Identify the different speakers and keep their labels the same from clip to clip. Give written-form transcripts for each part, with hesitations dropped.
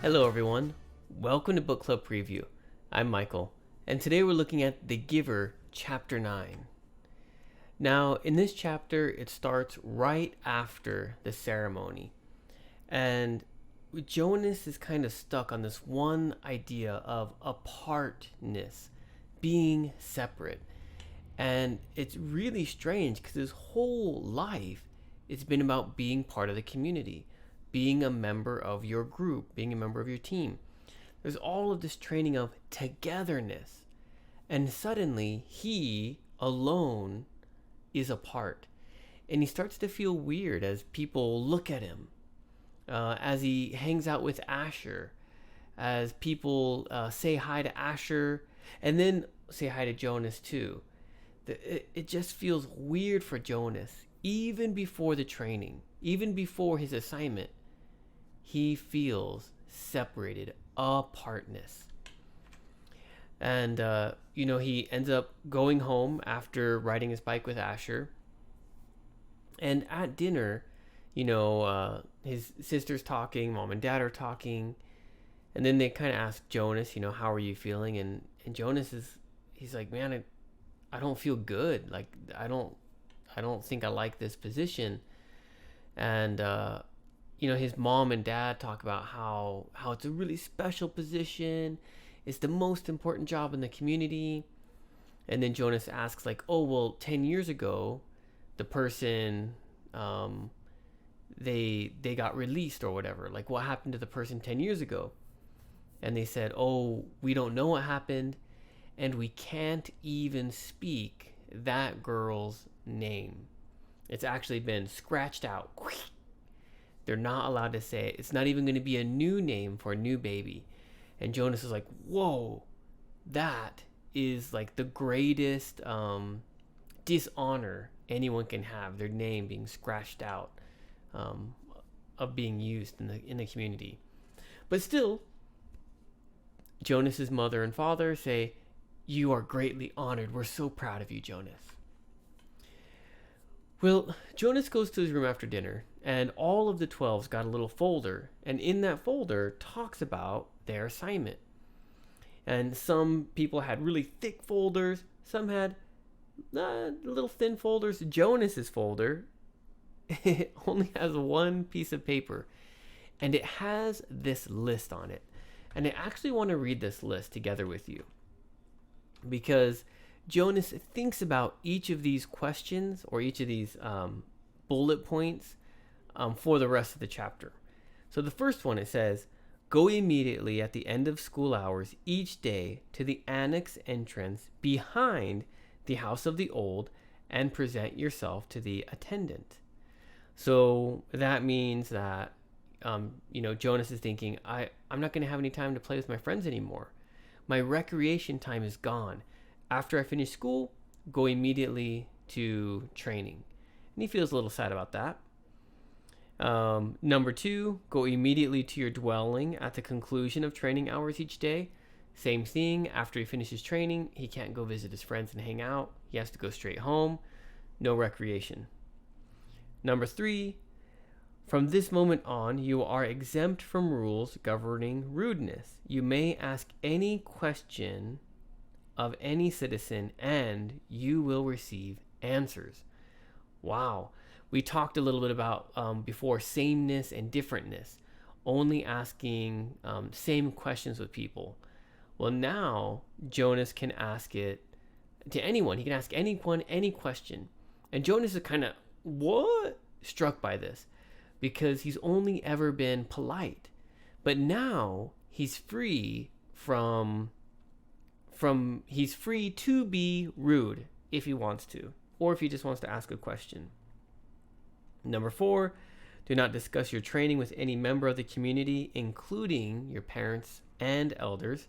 Speaker 1: Hello, everyone. Welcome to Book Club Preview. I'm Michael, and today we're looking at The Giver, Chapter 9. Now, in this chapter, it starts right after the ceremony, and Jonas is kind of stuck on this one idea of apartness, being separate. And it's really strange because his whole life it's been about being part of the community, being a member of your group, being a member of your team. There's all of this training of togetherness. And suddenly he alone is apart. And he starts to feel weird as people look at him, as he hangs out with Asher, as people say hi to Asher, and then say hi to Jonas too. It just feels weird for Jonas. Even before the training, even before his assignment, he feels separated, apartness. And, he ends up going home after riding his bike with Asher. And at dinner, his sister's talking, mom and dad are talking. And then they kind of ask Jonas, how are you feeling? And Jonas he's like, man, I don't feel good. Like, I don't think I like this position. And, his mom and dad talk about how it's a really special position. It's the most important job in the community. And then Jonas asks, like, oh, well, 10 years ago, the person, they got released or whatever. Like, what happened to the person 10 years ago? And they said, oh, we don't know what happened. And we can't even speak that girl's name. It's actually been scratched out. They're not allowed to say it. It's not even going to be a new name for a new baby. And Jonas is like, whoa, that is like the greatest dishonor anyone can have, their name being scratched out of being used in the community. But still, Jonas's mother and father say, you are greatly honored. We're so proud of you, Jonas. Well, Jonas goes to his room after dinner, and all of the 12s got a little folder, and in that folder talks about their assignment. And some people had really thick folders, some had little thin folders. Jonas's folder it only has one piece of paper, and it has this list on it. And I actually want to read this list together with you, because Jonas thinks about each of these questions or each of these bullet points for the rest of the chapter. So the first one, it says, go immediately at the end of school hours each day to the annex entrance behind the House of the Old and present yourself to the attendant. So that means that, Jonas is thinking, I'm not going to have any time to play with my friends anymore. My recreation time is gone. After I finish school, go immediately to training. And he feels a little sad about that. Number 2, go immediately to your dwelling at the conclusion of training hours each day. Same thing, after he finishes training, he can't go visit his friends and hang out. He has to go straight home. No recreation. Number 3, from this moment on, you are exempt from rules governing rudeness. You may ask any question of any citizen and you will receive answers. Wow. We talked a little bit about before sameness and differentness, only asking same questions with people. Well, now Jonas can ask it to anyone. He can ask anyone any question. And Jonas is kind of struck by this, because he's only ever been polite. But now he's free he's free to be rude if he wants to, or if he just wants to ask a question. Number 4, do not discuss your training with any member of the community, including your parents and elders.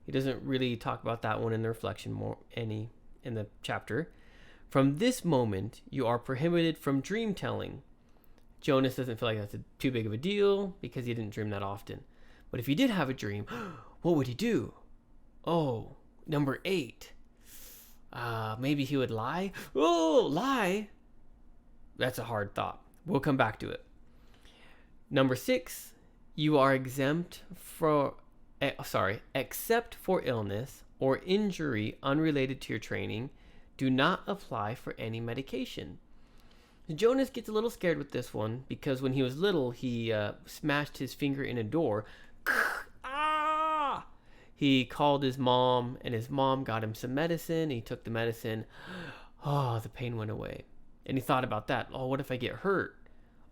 Speaker 1: He doesn't really talk about that one in the reflection in the chapter. From this moment, you are prohibited from dream telling. Jonas doesn't feel like that's too big of a deal because he didn't dream that often. But if he did have a dream, what would he do? Oh, number 8. Maybe he would lie. Oh, lie. That's a hard thought. We'll come back to it. Number 6, You are exempt for, except for illness or injury unrelated to your training, do not apply for any medication. Jonas gets a little scared with this one because when he was little, he smashed his finger in a door. Ah! He called his mom, and his mom got him some medicine. He took the medicine. Oh, the pain went away. And he thought about that. Oh, what if I get hurt?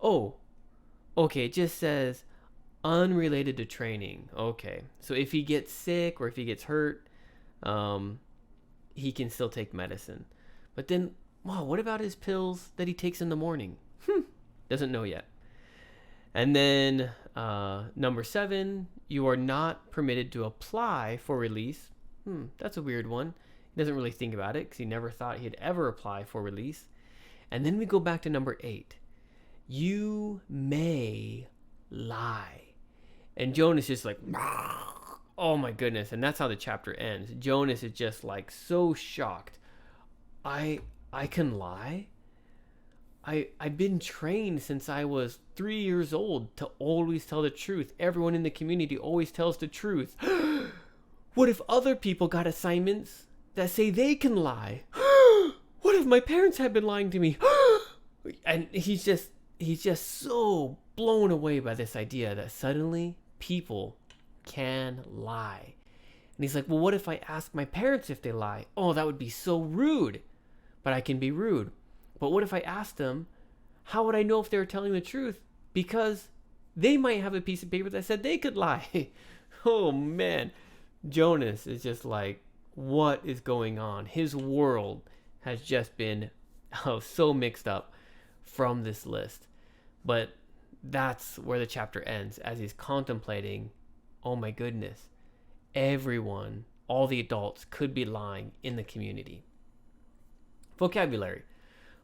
Speaker 1: Oh, okay, it just says unrelated to training. Okay, so if he gets sick or if he gets hurt, he can still take medicine. But then, wow, what about his pills that he takes in the morning? Doesn't know yet. And then number 7, you are not permitted to apply for release. That's a weird one. He doesn't really think about it because he never thought he'd ever apply for release. And then we go back to number 8. You may lie. And Jonas is like, oh my goodness. And that's how the chapter ends. Jonas is just like so shocked. I can lie? I've been trained since I was 3 years old to always tell the truth. Everyone in the community always tells the truth. What if other people got assignments that say they can lie? What if my parents had been lying to me? And he's just so blown away by this idea that suddenly people can lie. And he's like, well, what if I ask my parents if they lie? Oh, that would be so rude. But I can be rude. But what if I asked them, how would I know if they were telling the truth? Because they might have a piece of paper that said they could lie. Oh man, Jonas is just like, what is going on? His world has just been so mixed up from this list. But that's where the chapter ends, as he's contemplating, oh my goodness, everyone, all the adults could be lying in the community. Vocabulary.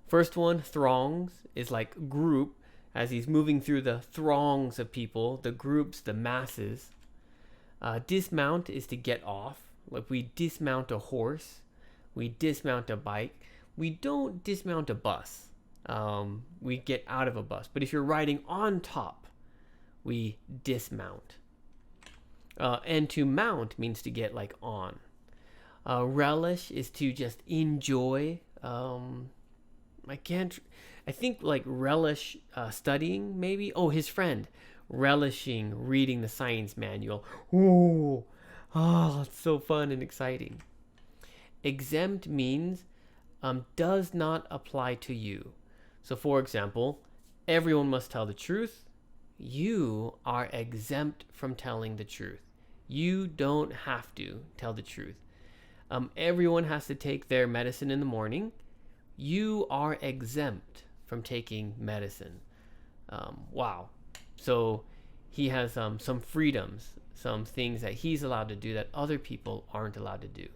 Speaker 1: First one, throngs, is like group, as he's moving through the throngs of people, the groups, the masses. Dismount is to get off. Like we dismount a horse, we dismount a bike. We don't dismount a bus. We get out of a bus. But if you're riding on top, we dismount. And to mount means to get like on. Relish is to just enjoy. I think like relish studying maybe. Oh, his friend relishing reading the science manual. Ooh, oh, it's so fun and exciting. Exempt means does not apply to you. So for example, everyone must tell the truth. You are exempt from telling the truth. You don't have to tell the truth. Everyone has to take their medicine in the morning. You are exempt from taking medicine. Wow. So he has some freedoms, some things that he's allowed to do that other people aren't allowed to do.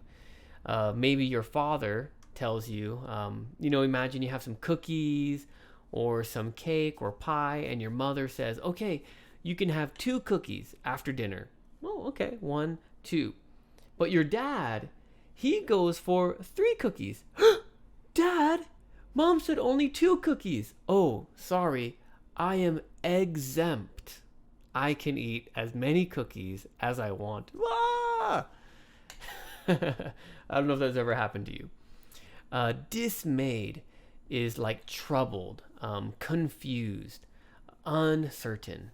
Speaker 1: Maybe your father tells you, imagine you have some cookies or some cake or pie, and your mother says, okay, you can have 2 cookies after dinner. Oh, okay, 1, 2. But your dad, he goes for 3 cookies. Dad, Mom said only 2 cookies. Oh, sorry, I am exempt. I can eat as many cookies as I want. Ah! I don't know if that's ever happened to you. Dismayed is like troubled, confused, uncertain.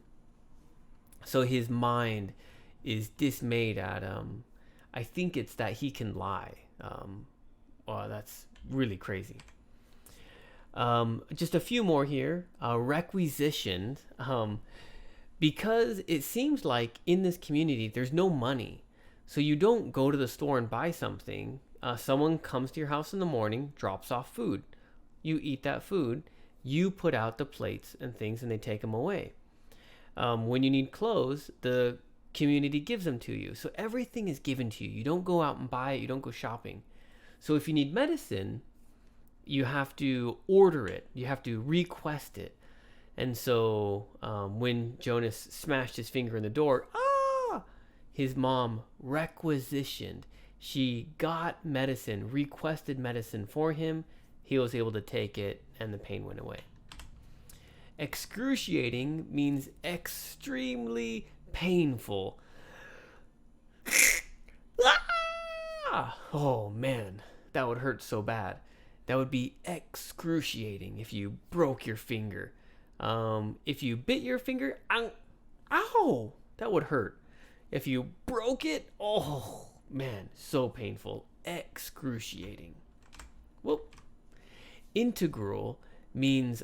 Speaker 1: So his mind is dismayed at, I think it's that he can lie. Oh, that's really crazy. Just a few more here. Requisitioned. Because it seems like in this community, there's no money. So you don't go to the store and buy something. Someone comes to your house in the morning, drops off food. You eat that food. You put out the plates and things, and they take them away. When you need clothes, the community gives them to you. So everything is given to you. You don't go out and buy it. You don't go shopping. So if you need medicine, you have to order it. You have to request it. And so when Jonas smashed his finger in the door, his mom requisitioned. She got medicine, requested medicine for him. He was able to take it, and the pain went away. Excruciating means extremely painful. Oh man, that would hurt so bad. That would be excruciating if you broke your finger. If you bit your finger, ow, that would hurt. If you broke it, oh man, so painful, excruciating. Well, integral means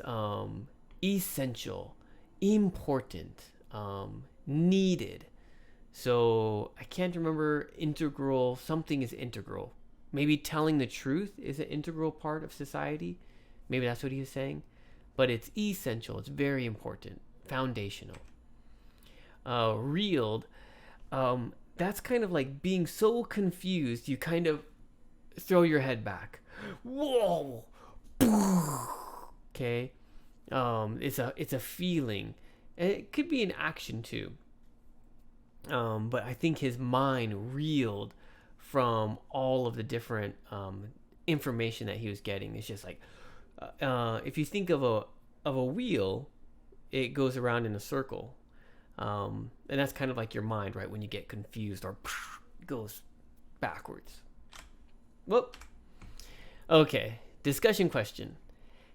Speaker 1: essential, important, needed. So I can't remember integral. Something is integral. Maybe telling the truth is an integral part of society. Maybe that's what he is saying. But it's essential. It's very important. Foundational. Reeled. That's kind of like being so confused you kind of throw your head back. Whoa. Okay. It's a feeling. And it could be an action too. But I think his mind reeled from all of the different information that he was getting. It's just like if you think of a wheel, it goes around in a circle, and that's kind of like your mind, right? When you get confused or goes backwards. Whoop. Okay. Discussion question: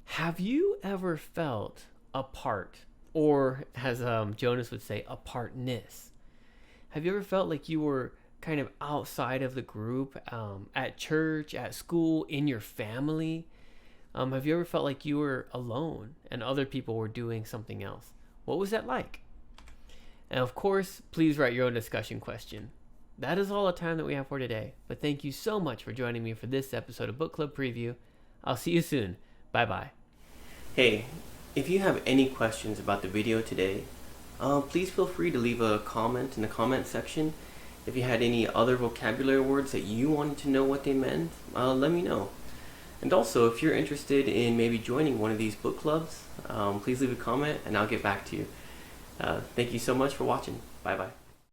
Speaker 1: have you ever felt apart, or as Jonas would say, apartness? Have you ever felt like you were kind of outside of the group, at church, at school, in your family? Have you ever felt like you were alone and other people were doing something else? What was that like? And of course, please write your own discussion question. That is all the time that we have for today. But thank you so much for joining me for this episode of Book Club Preview. I'll see you soon. Bye-bye. Hey, if you have any questions about the video today, please feel free to leave a comment in the comment section. If you had any other vocabulary words that you wanted to know what they meant, let me know. And also, if you're interested in maybe joining one of these book clubs, please leave a comment and I'll get back to you. Thank you so much for watching. Bye-bye.